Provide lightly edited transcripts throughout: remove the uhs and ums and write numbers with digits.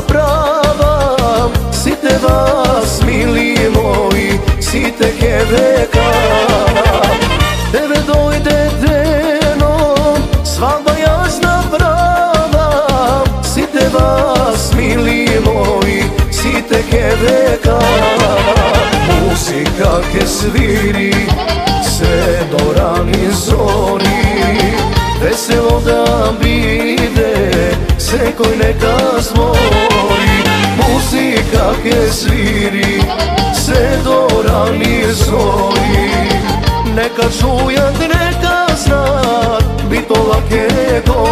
prava, site vas mili moji, site heveka. Tebe dojde denom, svadba jasna prava, site vas mili moji, site heveka. Muzika ke sviri se do rani zori, veselo da bide se koji neka zmori. Muzika ke sviri se do rani zori, neka čujat, neka znat, Bitola ke gori.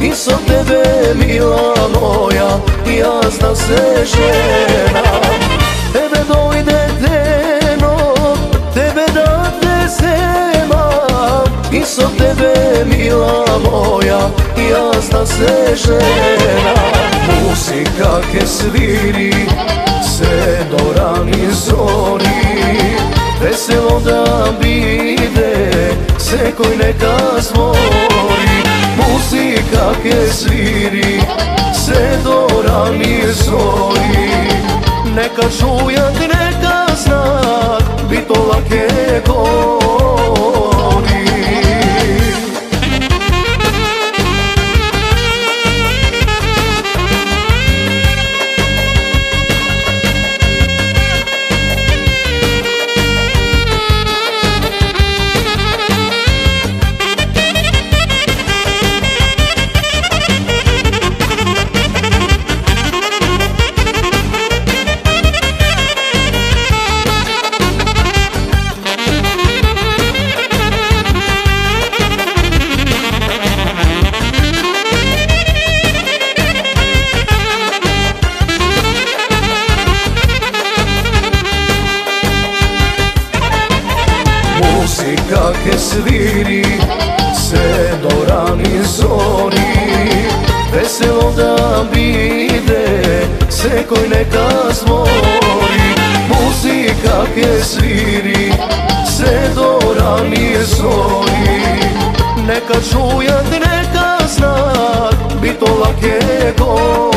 Iso tebe mila moja, ja znam se ženam. Tebe dojde denom, tebe da te zemam. Iso tebe mila moja, ja znam se ženam. Muzika ke sviri se do rani zori, veselo da bide se koji neka zmori. Muzika ke sviri se do rani zori, neka čujat, neka znat, Bitola ke gori. Muzika ke sviri se do rani zori, veselo da bide se koji neka zmori. Muzika ke sviri se do rani zori, neka čujat, neka znat, Bitola ke gori.